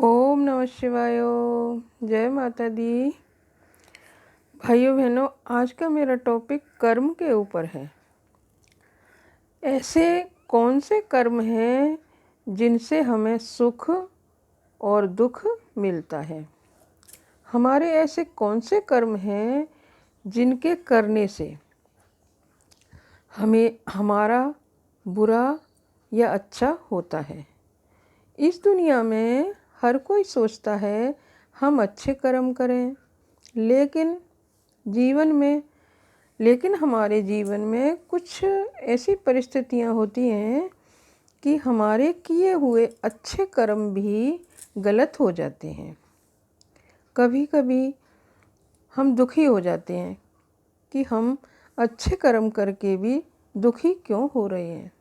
ओम नमः शिवाय। जय माता दी। भाइयों बहनों, आज का मेरा टॉपिक कर्म के ऊपर है। ऐसे कौन से कर्म हैं जिनसे हमें सुख और दुख मिलता है? हमारे ऐसे कौन से कर्म हैं जिनके करने से हमें हमारा बुरा या अच्छा होता है? इस दुनिया में हर कोई सोचता है हम अच्छे कर्म करें, लेकिन हमारे जीवन में कुछ ऐसी परिस्थितियां होती हैं कि हमारे किए हुए अच्छे कर्म भी गलत हो जाते हैं। कभी कभी हम दुखी हो जाते हैं कि हम अच्छे कर्म करके भी दुखी क्यों हो रहे हैं,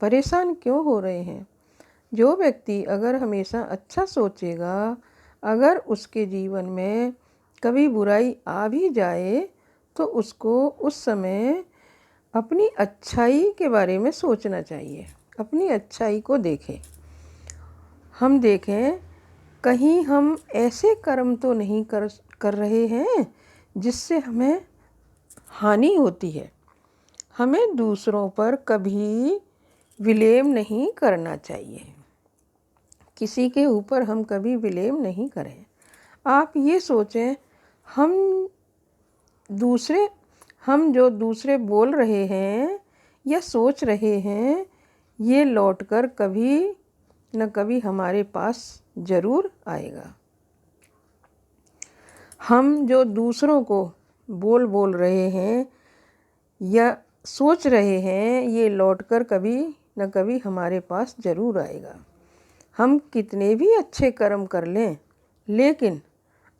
परेशान क्यों हो रहे हैं। जो व्यक्ति अगर हमेशा अच्छा सोचेगा, अगर उसके जीवन में कभी बुराई आ भी जाए तो उसको उस समय अपनी अच्छाई के बारे में सोचना चाहिए, अपनी अच्छाई को देखें। हम देखें कहीं हम ऐसे कर्म तो नहीं कर रहे हैं जिससे हमें हानि होती है। हमें दूसरों पर कभी विलेम नहीं करना चाहिए, किसी के ऊपर हम कभी विलेम नहीं करें। आप ये सोचें, हम जो दूसरे बोल रहे हैं या सोच रहे हैं, ये लौटकर कभी न कभी हमारे पास ज़रूर आएगा। हम जो दूसरों को बोल रहे हैं या सोच रहे हैं, ये लौटकर कभी न कभी हमारे पास ज़रूर आएगा। हम कितने भी अच्छे कर्म कर लें, लेकिन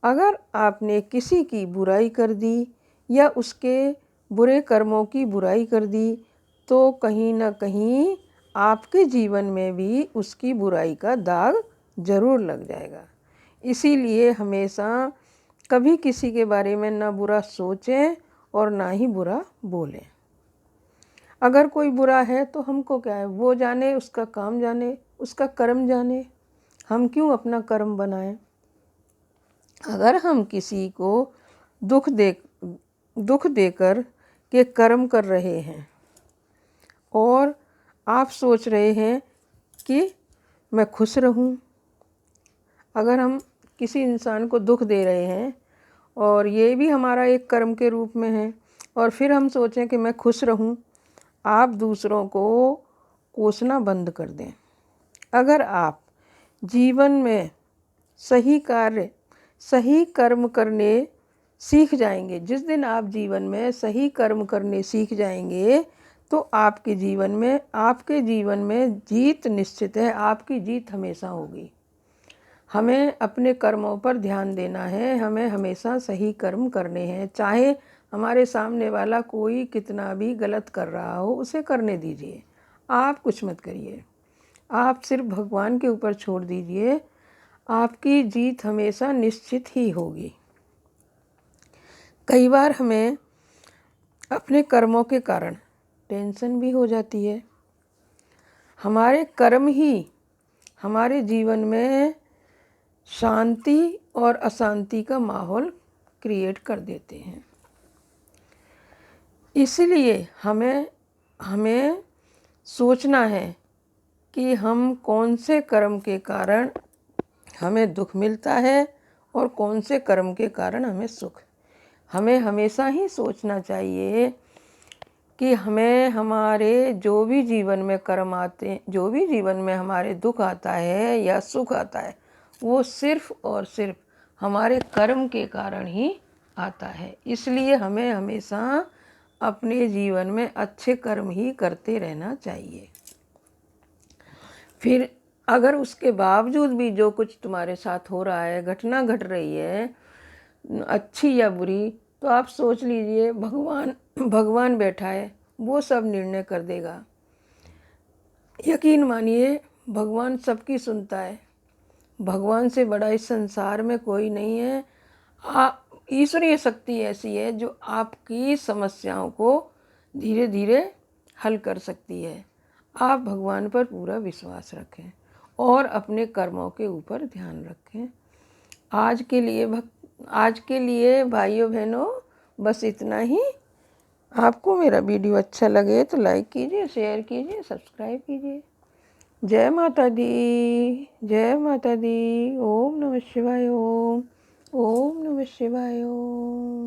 अगर आपने किसी की बुराई कर दी या उसके बुरे कर्मों की बुराई कर दी तो कहीं ना कहीं आपके जीवन में भी उसकी बुराई का दाग ज़रूर लग जाएगा। इसीलिए हमेशा कभी किसी के बारे में ना बुरा सोचें और ना ही बुरा बोलें। अगर कोई बुरा है तो हमको क्या है, वो जाने, उसका काम जाने, उसका कर्म जाने, हम क्यों अपना कर्म बनाएं। अगर हम किसी को दुख देकर के कर्म कर रहे हैं और आप सोच रहे हैं कि मैं खुश रहूं, अगर हम किसी इंसान को दुख दे रहे हैं और ये भी हमारा एक कर्म के रूप में है, और फिर हम सोचें कि मैं खुश रहूं, आप दूसरों को कोसना बंद कर दें। अगर आप जीवन में सही कर्म करने सीख जाएंगे, जिस दिन आप जीवन में सही कर्म करने सीख जाएंगे तो आपके जीवन में जीत निश्चित है। आपकी जीत हमेशा होगी। हमें अपने कर्मों पर ध्यान देना है, हमें हमेशा सही कर्म करने हैं। चाहे हमारे सामने वाला कोई कितना भी गलत कर रहा हो, उसे करने दीजिए, आप कुछ मत करिए, आप सिर्फ भगवान के ऊपर छोड़ दीजिए। आपकी जीत हमेशा निश्चित ही होगी। कई बार हमें अपने कर्मों के कारण टेंशन भी हो जाती है। हमारे कर्म ही हमारे जीवन में शांति और अशांति का माहौल क्रिएट कर देते हैं। इसलिए हमें सोचना है कि हम कौन से कर्म के कारण हमें दुख मिलता है और कौन से कर्म के कारण हमें सुख। हमें हमेशा ही सोचना चाहिए कि हमें हमारे जो भी जीवन में कर्म आते हैं, जो भी जीवन में हमारे दुख आता है या सुख आता है, वो सिर्फ और सिर्फ हमारे कर्म के कारण ही आता है। इसलिए हमें हमेशा अपने जीवन में अच्छे कर्म ही करते रहना चाहिए। फिर अगर उसके बावजूद भी जो कुछ तुम्हारे साथ हो रहा है, घटना घट रही है, अच्छी या बुरी, तो आप सोच लीजिए भगवान बैठा है, वो सब निर्णय कर देगा। यकीन मानिए, भगवान सबकी सुनता है। भगवान से बड़ा इस संसार में कोई नहीं है। ईश्वरीय शक्ति ऐसी है जो आपकी समस्याओं को धीरे धीरे हल कर सकती है। आप भगवान पर पूरा विश्वास रखें और अपने कर्मों के ऊपर ध्यान रखें। आज के लिए भाइयों बहनों बस इतना ही। आपको मेरा वीडियो अच्छा लगे तो लाइक कीजिए, शेयर कीजिए, सब्सक्राइब कीजिए। जय माता दी, जय माता दी। ओम नमः शिवाय ओम, ओम नमः शिवाय ओम।